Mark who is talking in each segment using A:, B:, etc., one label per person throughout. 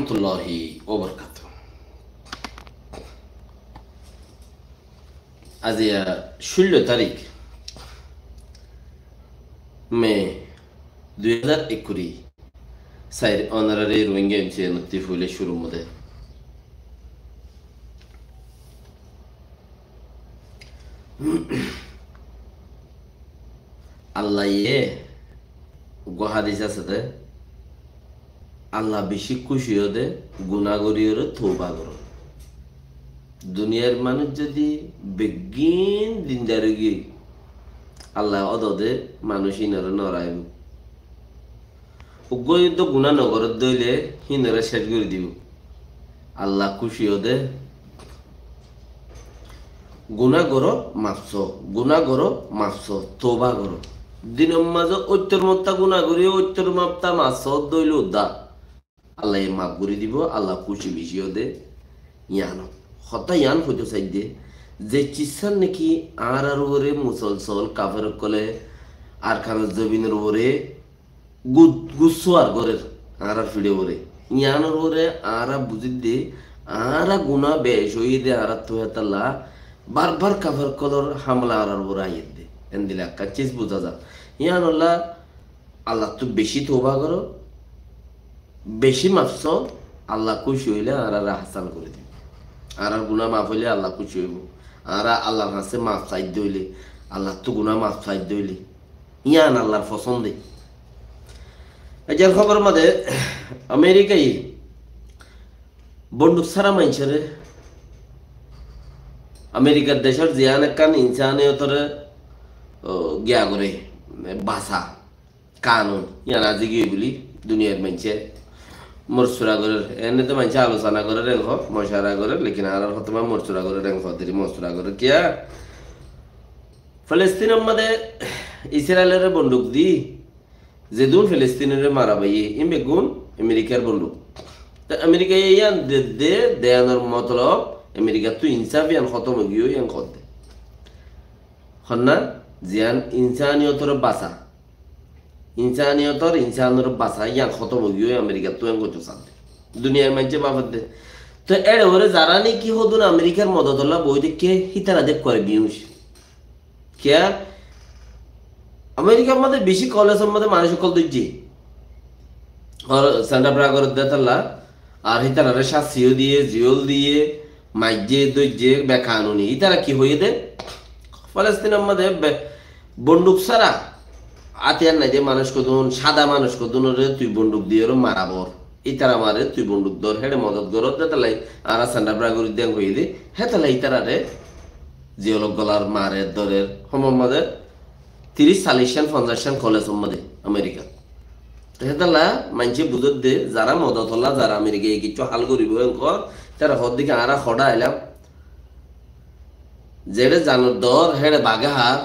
A: রহমতুল্লাহি ওয়া বারাকাতুহু। আজি 16 তারিখ মে 2021 সাইর অনারারি রোহিঙ্গা এমসি নতি ফুলে শুরু মধ্যে আল্লাহ গোহাদিস আছে আল্লাহ বেশি খুশি হতে গুণাগরিয়র থৌবা করো। দুনিয়ার মানুষ যদি বেগিন দিনদারগি আল্লাহ অদদে মানুষ হিনরে নড়াইব উগ্রই তো গুণা নগরত দইলে হিনরে শেষ করে দিব। আল্লাহ খুশি হতে গুণা করো মাপছ, গুণা করো মাপছ, তোবা করো। দিনের মাঝে ঐত্যর মত্তা গুণা করি ঐত্যর মাপতা মাছ দইল উদ্দা আল্লাহ মাপ করে দিব। আল্লাহ খুশি বেশি হতে ইয়ান হতা ইয়ান হইতে চাই দে যে চিসার নাকি আর ওরে মুসলসল কাফের কলে আর খানের জবিনের ওরে গুচ্ছ আর ঘরের আর ফিড়ে ওরে ইয়ানোর ওরে আর বুঝি দে আর গুণা বেশ হই দে আর তো হেতাল্লা বারবার কাফের কলর হামলা আর ওরে আইয়ে দে এন দিলে একটা চিজ বোঝা যা ইয়ান আল্লাহ তো বেশি তোবা করো বেশি মাপছ আল্লাহ খুশি হইলে আর হাসান করে দিবে। আর গুণা মাফ হইলে আল্লাহ খুশি হইব। আর আল্লাহর কাছে মাফ চাইতে হইলে আল্লাহ তো গুণা মাফ চাইতে হইলে ইয়ান আল্লাহর পছন্দে। এটার খবর মধ্যে আমেরিকায় বন্দুক ছাড়া মানুষের আমেরিকার দেশের জিয়ান একান ইনসানিয়তরে গিয়া করে ভাষা কানুন ইয়ান আজি গিয়ে বলি দুনিয়ার মানুষের মরসুরা করে এনে তো মানুষ আলোচনা করে রেঙ্ক মশারা করে লেকিন আর হতমা মরসুরা করে রেঙ্ক দেরি মরসুরা করে কিয়া ফিলিস্তিনের মধ্যে ইসরায়েলের বন্দুক দি যেদুন ফিলিস্তিনের মারা বাইয়ে ইম বেগুন আমেরিকার বন্দুক তো আমেরিকা ইয়ান দে দেয়ানোর মতলব আমেরিকা তো ইনসাফ ইয়ান খতম গিয়ে ইয়ান কর দে হন্না জিয়ান ইনসানিয়তর বাসা ইনসানের বাসা ইয়ান খতম গিয়ে আমেরিকা তো ইয়ান করতে চান দুনিয়ার মানুষে বাবার দে তো এড়ে ওরে যারা নি কি হদুন আমেরিকার মদতল্লা বই দেখে হিতারা দেখ করে বিউস কে আমেরিকার মধ্যে বেশি কলেজের মধ্যে মানুষ সকল দিচ্ছি আর সেন্টার প্রাগর দেতাল্লা আর হিতারা শাস্তিও দিয়ে জিওল দিয়ে মাইজে দইজে বেকানুনি ইতারা কি হয়ে দে ফলস্তিনের মধ্যে বন্দুক ছাড়া আতিয়ার নাই যে মানুষ কদুন সাদা মানুষ কদুন রে তুই বন্দুক দিয়ে মারাবর ইতারা মারে তুই বন্দুক ধর হেডে মদত গরত দেতালাই আর সেন্টার প্রাগর দেন হয়ে দে হেতালাই ইতারা রে জিওলক গলার মারে দরের সমর মধ্যে 30-40 কলেজ মধ্যে আমেরিকা হেতালা মানুষে বুঝত দে যারা মদত হল্লা যারা আমেরিকায় কিছু হাল করিব এঙ্কর তারা হর দিকে আরা খড়া এলাম যেড়ে জানোর দর হেড়ে বাঘে হার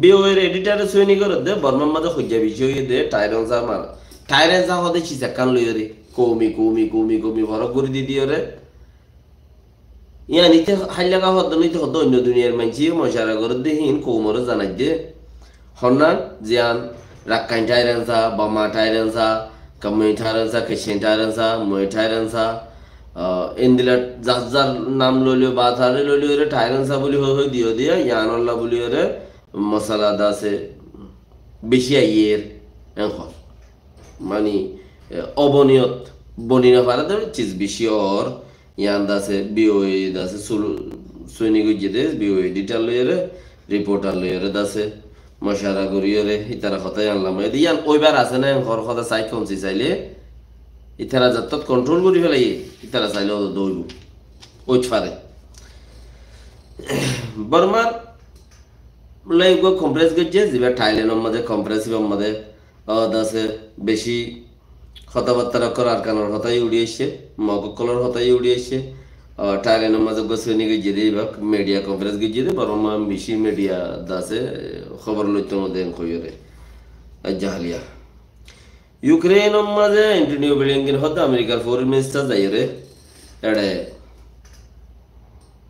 A: বিওয়ের এডিটারে সৈনি করে দে বর্মার মাঝে হইয়া বেশি হয়ে দে টায়ারেন যা হদে চিচাকান লইয় রে কৌমি ভর করে দি দিও রে ইয়া নিতে হাইলাগা হদ নিতে হদ অন্য দুনিয়ার মানছি মশারা করে দেহিন কৌমরে জানাই দে হন্নান জিয়ান রাক্কাইন টায়ারেন্সা বামা টায়ারেন্সা কামই টায়ারেন্সা কেশিন টায়ারেন্সা মই টায়ারেন্সা এন্দিলা যার নাম লইলিও বা থারে লইলিও রে টায়ারেন্সা বলি হই দিও দিয়া ইয়ানল্লা বলিও রে মশলা দাসে বেশি আইয়ের এখর মানে অবনিয়ত বনিনা পারে তো চিজ বেশি ওর ইয়ান দাসে বিওএ দাসে সৈনিক যেতে বিওএ এডিটার লইয়ে রে রিপোর্টার লইয়ে রে দাসে মশারা করিয়ে রে ইতারা কথাই আনলাম ইয়ান ওইবার আছে না ঘর কথা চাই কমছি চাইলে ইতারা যত কন্ট্রোল করি ফেলাই ইতারা চাইলে দৌড়ব ওই পারে বর্মার লাইক কম্প্রেস করছে যেবা থাইল্যান্ডের মধ্যে কম্প্রেসিভের মধ্যে দাসে বেশি কথাবার্তা করার কারণের কথাই উড়িয়েছে মগকলর কথাই উড়িয়েছে থাইল্যান্ডের মাঝে গোসনি গিয়ে দিয়ে মিডিয়া কনফারেন্স গিয়ে দিয়ে বরং বেশি মিডিয়া দাসে খবর লইতে মধ্যে কইরে জাহালিয়া ইউক্রেনের মাঝে অ্যান্টনিও ব্লিংকেন হতে আমেরিকার ফরেন মিনিস্টার যাই রে এড়ে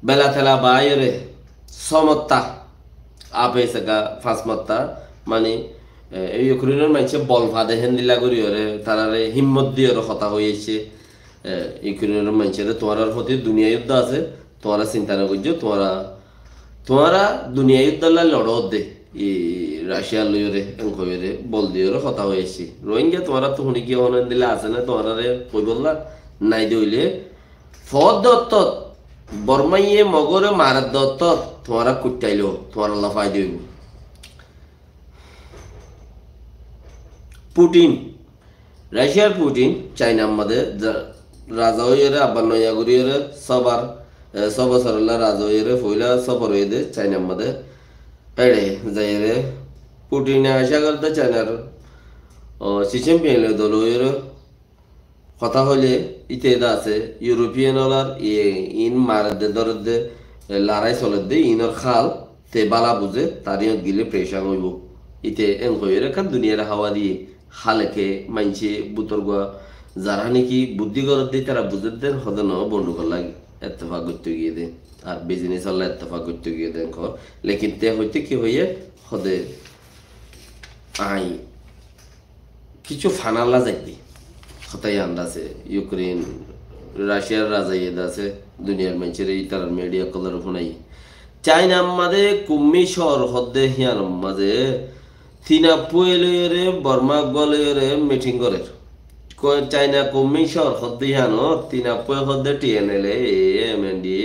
A: বেলা থেলা বাই রে সমত্তা আপে সকা ফাসমত্তা মানে এই ইউক্রেনের মানুষে বল ফাদে হেন্দিলা করি ওরে তারারে হিম্মত দিয়ে ওরা কথা হয়েছে ইউক্রেনের মানুষের তোমার প্রতি দুনিয়া যুদ্ধ আছে তোমারা চিন্তা না করছো তোমারা দুনিয়া যুদ্ধ লড়ো দে ই রাশিয়া লইরে এঙ্কইরে বল দিয়ে ওরা কথা হয়েছে রোহিঙ্গা তোমারা তো শুনি কি অনেক দিলে আছে না তোমারা কই বললা নাই দইলে ফদ দত্ত বর্মাইয়ে মগরে মারার দত্ত তোমারা কুটাইলো তোমার লাফাই দিব পুটিন রাশিয়ার পুটিন চাইনার মধ্যে রাজা হইরে আব্বার নয়া করিয়ে সবার সবসরলা রাজা হইরে ফইলা সফর হইতে চাইনার মধ্যে এড়ে যাইরে পুটিনে আশা করতে চাইনার সিচেম্পিয়ন দল হইরে কথা হলে ইতে আছে ইউরোপিয়ান হলার ইন মারদে দরদে লড়াই চলদে ইনর খাল তে বালা বুঝে তার গিলে প্রেশার হইব ইতে এন হইরে কান দুনিয়ার হাওয়া দিয়ে হালেকে মাইনছে বুতরগা যারা নাকি বুদ্ধি করে দেয় তারা বুঝে দেন হদে ন বন্ধুকর লাগে এত্তেফাক করতে গিয়ে দেন আর বিজনেস হল্লা এত্তেফাক করতে গিয়ে দেন লেকিন তে হইতে কি হইয়ে হদে আই কিছু ফানাল্লা যাইতে হতাই আন্দাছে ইউক্রেন রাশিয়ার রাজা ইয়েদ আছে দুনিয়ার মানুষের এই তার মিডিয়া কলার ফোনাই চাইনা মাঝে কুম্মি শহর হদ্দে হিয়ার মাঝে থিনা পুয়েলরে বর্মা গলরে মিটিং করে চাইনা কুম্মি শহর হদ্দে হিয়ানো তিনা পুয়ে হদ্দে টিএনএলএ এমএনডি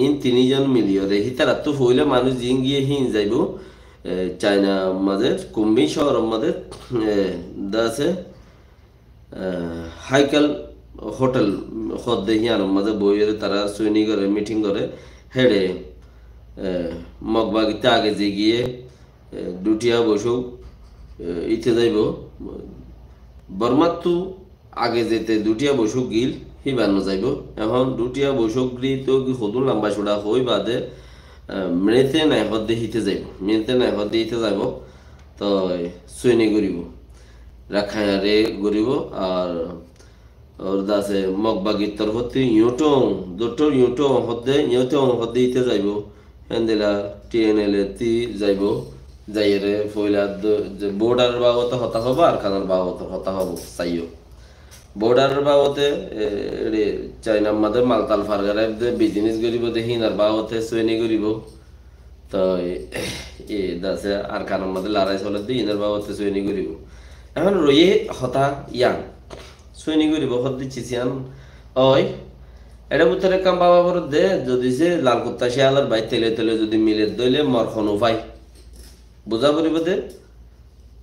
A: ইন তিনজন মিলিয়রে হিতারা তো হইলে মানুষ জিং গিয়ে হিন যাইব চাইনা মাঝে কুম্মি শহর মাঝে দাসে হাইকেল হোটেল হদ্দে হিয়ার মাঝে বইয়ের তারা সৈনিক করে মিটিং করে হেডে মগবাগিতে আগে যে গিয়ে দুটিয়া বসুক ইতে যাইব বর্মাত্তু আগে যেতে দুটিয়া বসুক গিল হিবানো যাইব এখন দুটিয়া বসুক গি তো সদুর লম্বা চূড়া হই বাদে মেতে নাই হদ্দে হিতে যাইব মেতে নাই হদ্দে হিতে যাব তো সৈনিক করিব রাখায়ারে গরিব আর ওর দাসে মগবাগির তরফতে ইউটং দুটোর ইউটং হদ্দে ইতে যাইব হেন্দেলা টিএনএলএ তি যাইব যাইরে ফইলা বোর্ডার বাবতে হতা হব আর খানার বাবতে হতা হব চাইও বোর্ডার বাবতে চাইনার মাঝে মালতাল ফারগারে বিজনেস করিব হিনার বাবতে সৈনি করিব তো এ দাসে আর খানার মাঝে লড়াই চলে দিয়ে ইনার বাবতে সৈনি করিব এখন রয়ে হতা ইয়ান সৈনি করিব হত দিচ্ছি ইয়ান ওই এটা ভিতরে কাম বাবা বড় দে যদি সে লাল কুত্তা শিয়ালার ভাই তেলে তেলে যদি মিলে দইলে মরখনও ভাই বুঝা করিব দে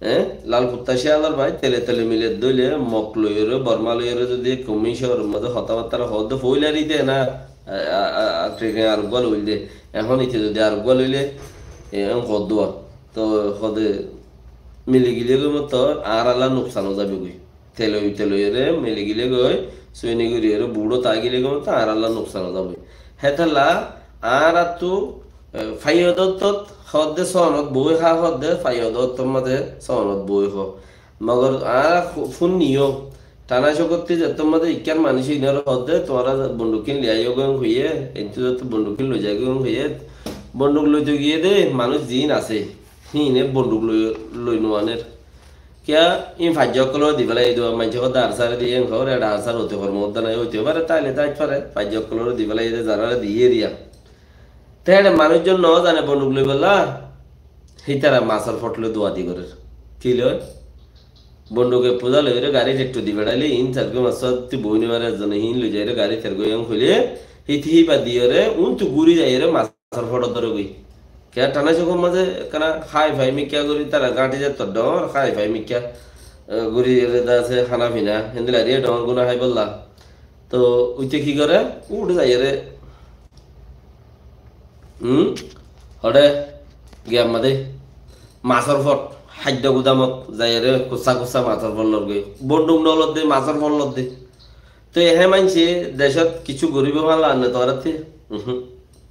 A: হ্যাঁ লাল কুত্তা শিয়ালার ভাই তেলে তেলে মিলে দইলে মক লইরে বর্মা লইরে যদি কমিশর মধ্যে হতাবার্তার হদ ফইলারি দে না আর গল হইলে এখন ইতে যদি আর গল হইলে হদ তো হদে মিলে গিলে গই মতো আর আল্লাহ নুকসানও যাবে গই তেলইরে মিলে গিলে গই সৈনিক বুড়ো তা গিলে গো তো আর আল্লাহ নুকসানও যাবে হেতালা আর তো ফাইয়দত হদে সনত বই হা হদে ফাইয়দত মধ্যে সনত বই হ মগর আর ফোন নিও টানা শক্তি যে তোমাদের ইকার মানুষ ইনার হদে তোরা বন্দুকিন লিয়াইও গং হইয়ে কিন্তু তো বন্দুকিন লই যাই গং হইয়ে বন্দুক লইতে গিয়ে দে মানুষ জিন আছে হিনে বন্দুক লই নোয়ানের क्या इन फाज्य कलर दिबला এই দোয়া মাইছে কথা আরসার দিয়ে ঘর এটা আরসার হতে পারে মধ্যে নাই হইতে পারে তাইলে তাই পারে ফাজ্য কলর দিবলা এই যারা দিয়ে দিয়া তাহলে মানুষজন ন জানে বন্দুক লই বললা হিতারা মাসার ফটলে দোয়া দি করে কি লয় বন্দুকে পূজা লইরে গাড়ি একটু দিবেড়াইলে ইন সারগো মাসতি বইনি মারে জন হিন লই যাইরে গাড়ি সারগো ইং খুলে হিতি বা দিয়রে উন তো গুরি যাইরে মাসার ফটো ধরে গই क्या टाना चोखो मजे कना खाई फाई में क्या गुरी तारा गांठी जे तो डोर खाई फाई में क्या गुरी रेदा से खाना पीना हिंदला रे डोर गुना हाई बोलला तो उते की करे उड़ जाय रे हडे गया मदे मासर फट खाद्য গুদামত যাই রে কুসা কুসা মাছৰ ফল লগে বন্দুক নলত দে মাছৰ ফল লত দে তো এহে মানছে দেশত কিছু গরিব মালা আনে তোরাতে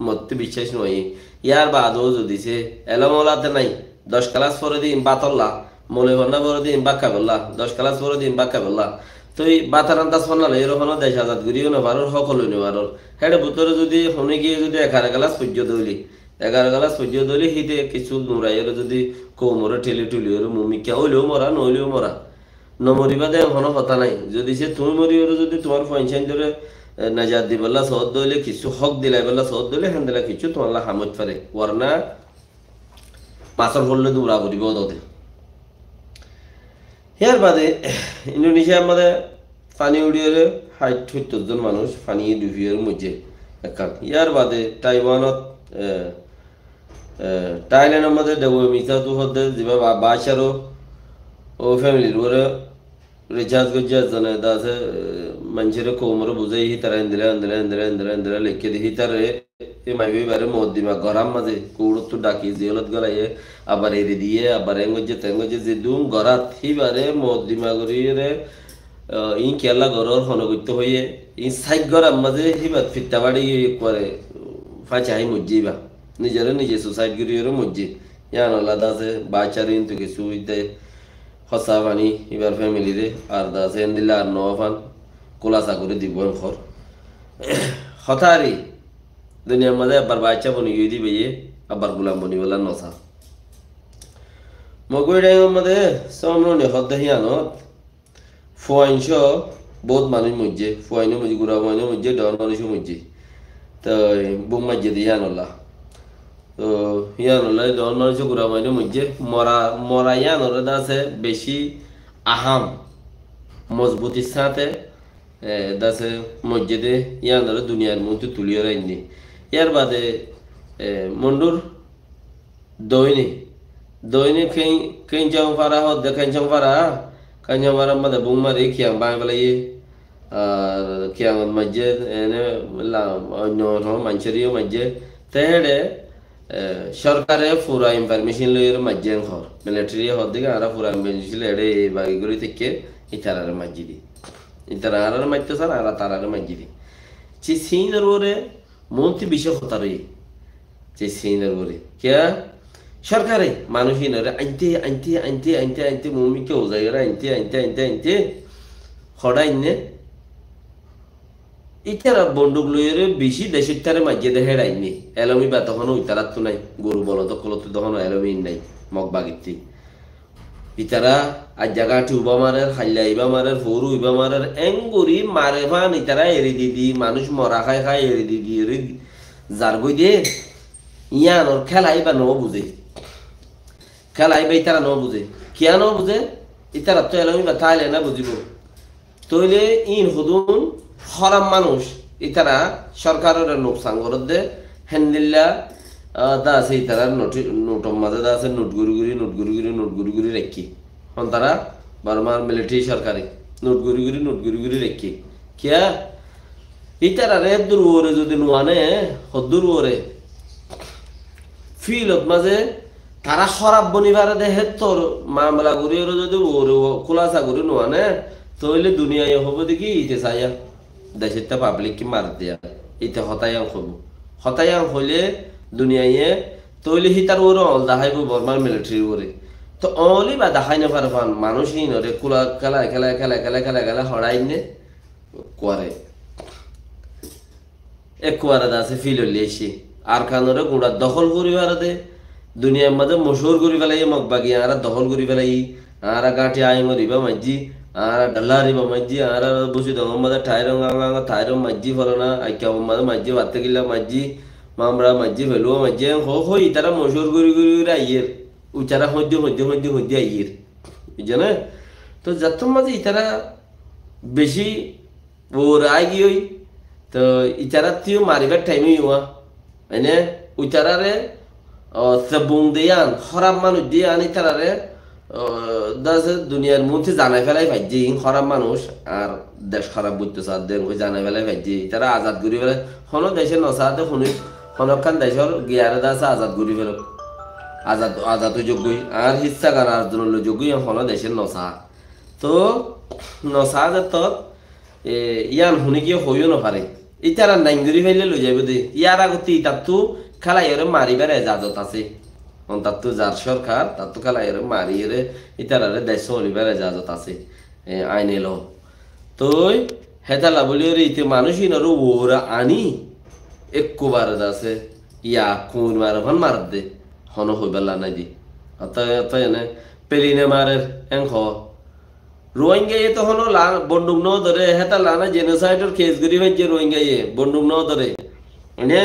A: মতে বিশ্বাস নয় ইয়ার বাদও যদি সে এলামলাতে নাই 10 ক্লাস পরে দিন বাতল্লা মলে বন্না পরে দিন বাক্কা বললা 10 ক্লাস পরে দিন বাক্কা বললা তো এই বাতার আন্দাজ ফনালে এরকম দেশ আজাদ করিও না পারোর সকল হইনি পারোর হেডে ভিতরে যদি হনে গিয়ে যদি 11 ক্লাস পর্যন্ত হইলি 11 ক্লাস পর্যন্ত হলে হিতে কিছু নুরাইয়ের যদি কোমরে ঠেলে টুলিওর মুমিকা হইলেও মরা নইলেও মরা নমরিবা দে কোনো কথা নাই যদি সে তুমি মরিওর যদি তোমার পয়সা ধরে নাজাত দিবল্লা সহদ দইলে কিছু হক দিলাই বল্লা সহদ দইলে হ্যান দিলা কিছু তোমার হামত পারে ওয়ারনা মাছর ফললে দৌড়া করিব ওদের ইয়ার বাদে ইন্দোনেশিয়ার মধ্যে পানি উড়িয়ে 60-70 জন মানুষ পানি ডুবিয়ের মধ্যে একান ইয়ার বাদে টাইওয়ানত থাইল্যান্ডের মধ্যে দেব মিথা তো হতে যেভাবে বাসারও ও ফ্যামিলির ওরে রিচার্জ করছে জানে দাসে মানুষের কোমরে বুঝাই হিতারা ইন্দিরা ইন্দিরা ইন্দিরা ইন্দিরা ইন্দিরা লিখে দি হিতারে এ মাইবি বারে মদ দিমা গরাম মাঝে কৌড়ত তো ডাকি জিয়লত গলাইয়ে আবার এরে দিয়ে আবার এঙ্গজে তেঙ্গজে যে দুম গরাত হিবারে মদ দিমা করিয়ে ই কেলা গরর হনগত্য হয়ে ই সাইক গরাম মাঝে হিবাত ফিত্তা বাড়ি করে ফাঁচাই মজ্জিবা নিজের নিজে সুসাইড করিয়ে মজ্জি ইয়ান আলাদা আছে বাচ্চার ইন্তু কিছু হইতে হসা পানি এবার ফ্যামিলিরে আর দাসে দিলে আর নফান কোলাসা করে দিব খর হতারি দুনিয়ার মাঝে আবার বাচ্চা বনি গিয়ে দিবে আবার গুলাম বনি বলা নসা মগুই ডাইমের মধ্যে সমনে হদ্দাহি আনত ফুয়াইনশ বহুত মানুষ মজ্জে ফুয়াইনো মজ্জি গুড়া ফুয়াইনো মজ্জে ডর মানুষও মজ্জি তো বুম মাজ্জে দিয়ে আনল্লা তো ইয়ানুল্লাহ ডর মানুষ গুড়া ফুয়াইনো মজ্জে মরা মরা ইয়ানোর দাসে বেশি আহাম মজবুতির সাথে দাসে মসজিদে ইয়ানোর দুনিয়ার মধ্যে তুলিয়ে রাইনি ইয়ার বাদে মন্ডুর দৈনিক দৈনিক কেঞ্চাম ফারা হদ কেঞ্চাম ফারা কাঞ্চাম ফারা মাদে বুমারি খিয়াং বাই বলাই আর খিয়াং মসজিদ এনে অন্য মানুষেরও মসজিদ তেড়ে সরকারে পুরা ইনফরমেশন লইয়ের মসজিদ ঘর মিলিটারি হদ দিকে আর পুরা ইনফরমেশন এড়ে এই বাড়িগুলি থেকে ইতারার মসজিদি ইতারা আর মাইতে স্যার আর তারার মসজিদি যে সিনের ওরে মন্ত্রী বিষয় হতা রই যে সিনের ওরে কে সরকারে মানুষিনরে আনতে আনতে আনতে আনতে আনতে মমিকে ওজাইরা আনতে আনতে আনতে আনতে হড়াইনে ইতারা বন্দুক লইয়ের বেশি দেশের তারে মাঝে দেখে রাইনি এলমি বা তখন ইতারার তো নাই গরু বলত কলত তখন এলমি নাই মগ বাগিতি ইতারা আর জায়গাটি উবা মারের হাল্লা ইবা মারের ফরু ইবা মারের এঙ্গুরি মারে ফান ইতারা এড়ি দিদি মানুষ মরা খায় খায় এড়ি দিদি এড়ি যার গই দিয়ে ইয়ানোর খেলাই বা ন বুঝে খেলাই বা ইতারা ন বুঝে কিয়া ন বুঝে ইতারা তো এলমি বা তাইলে না বুঝিব তইলে ইন হুদুন হরাম মানুষ ইতারা সরকারের নোকসান করত দে হ্যান্ডিল্লা দা আছে ইতারা নোটম মাঝে দা আছে নোট গুরি গুরি নোট গুরি গুরি নোট গুরি গুরি রেখি হন তারা বার্মার মিলিটারি সরকারি নোট গুরি গুরি নোট গুরি গুরি রেখি কিয়া ইতারা রে দূর ওরে যদি নোয়ানে হদ্দুর ওরে ফিলত মাঝে তারা খরাব বনিবার দেহে তোর মামলা করি ওরে যদি ওরে খোলাসা করি নোয়ানে তইলে দুনিয়ায় হবো দেখি ইতে চাইয়া দেশের পাবলিক কি মার দেয়া ইতে হতায়াং হব হতায়াং হইলে দুনিয়ায় তৈলে হি তার ওর অল দেখাইব বর্মার মিলিটারি ওরে তো অলি বা দেখাই না পারবান মানুষই নরে কুলা খেলায় খেলায় খেলায় খেলায় খেলায় খেলায় হড়াই নে করে এক কুয়ারা আছে ফিল এসে আর কানরে গুড়া দখল করিবার দে দুনিয়ার মাঝে মশহুর করি ফেলাই মগবাগি আর দখল করি ফেলাই আর গাঁঠি আই মরিবা মাঝি আর ডলারিবা মাঝি আর বসে দঙ্গ মাঝে ঠাইরং আঙা ঠাইরং মাঝি ফলনা আইকা মাঝে মাঝি বাতে গিলা মাঝি মামরা মাঝি ফেলুয়া মাঝি হই তারা মশহুর করি করি আইয়ের উচারা হদ্য হদ্য হদ্য হদ্য আইয়ের বুঝছে না তো যত মাঝে ইতারা বেশি ওর আই গিয়ে তো ইতারা তিও মারিবার টাইমই হওয়া মানে উচারারে বুং দিয়ান খরাব মানুষ দিয়ে আনি তারারে দুনিয়ার মধ্যে জানাই ফেলাই ভাইজি খরাব মানুষ আর দেশ খারাপ বুঝতেছে আর দেন জানাই ফেলাই ভাইজি তারা আজাদ করি ফেলে হনো দেশে নসাতে শুনি হনখান দেশের গিয়ারে দাসে আজাদ করি ফেল আজাদ আজাদ যোগ্যই আর হিচ্ছা গান আর জন্য যোগ্যই হনো দেশের নসা তো নসা যাত ইয়ান শুনি কি হইও নপারে ইতারা নাইঙ্গুরি ফেলে লই যাইব দে ইয়ার আগতে ইতার তো খেলাইরে মারিবার এজাজত আছে তার তো যার সরকার তার তো খেলাইরে মারিয়ে ইতারারে দেশ চলিবার এজাজত আছে আইন এলো তো হেতালা বলি ইতে মানুষই নর ওরা আনি একবার আছে ইয়া কুমির মারে হন মার দে হন হইবার নাই দি অত এনে পেলিনে মারের এং হ রোহিঙ্গা এ তখন বন্দুক ন ধরে হেতা লানা জেনোসাইডের কেস গরি হয়েছে রোহিঙ্গা বন্দুক ন ধরে মানে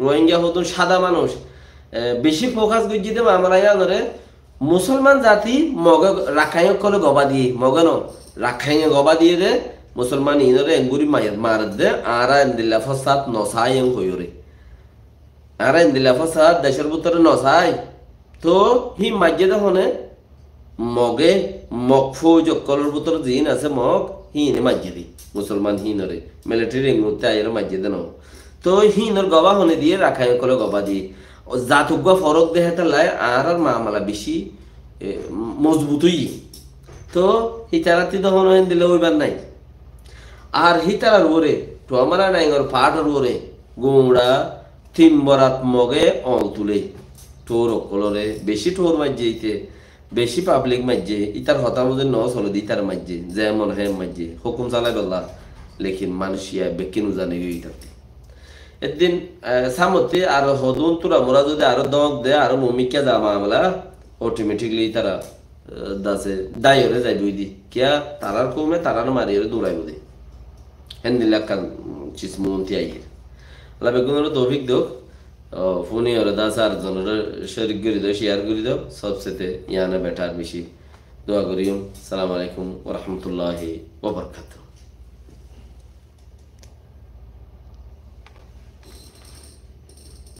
A: রোহিঙ্গা হতো সাদা মানুষ বেশি ফোকাস করছি দেব আমরা ধরে মুসলমান জাতি মগ রাখাই কলে গবা দিয়ে মগন রাখাই গবা দিয়ে রে মুসলমান ইনরে এঙ্গুরি মার দে আর দিল্লা ফসাদ নসাই এং হইরে আর দিল্লা ফসাদ দেশের ভিতরে নসাই তো হি মাঝে হনে মগে মকফু জকলের ভিতরে জিন আছে মগ হিনে মাঝে দি মুসলমান হিনরে মিলিটারি মুহূর্তে আয়ের মাঝে দেন তো হিনর গবা হনে দিয়ে রাখাই কলে গবা দিয়ে জাতুক ফরক দেহে তালাই আর মামলা বেশি মজবুত হই তো হিতারাতি তখন দিলে ওইবার নাই আর হিতারার ওরে তো আমরা নাই পাহাড়ের ওরে গুমড়া তিন বরাত মগে অল তুলে টোর অকলরে বেশি টোর মাঝে বেশি পাবলিক মাঝে ইতার হতার মধ্যে ন চলে দি তার মাঝে যেমন হে মাঝে হুকুম চালাই বেলা লেখিন মানুষিয়া বেকিনু জানে ইটাতে একদিন সামতে আর হদুন তোরা মোরা যদি আরো দক দে আরো মমিকা যা মামলা অটোমেটিকলি তারা দাসে দায়রে যাই বই দি কিয়া তারার কমে তারার মারিয়ে দৌড়াইব দে হেন দিলা কান চিসমন্তি আইয়ে আল্লাহ বেগুনের তৌফিক দোক ফোনে ওরা দাস আর জনের শরিক করে দাও শেয়ার করে দাও সবসাথে ইয়ানা বেটার বেশি দোয়া করিম সালাম আলাইকুম ওয়া রাহমাতুল্লাহি ওয়া বারাকাতুহু।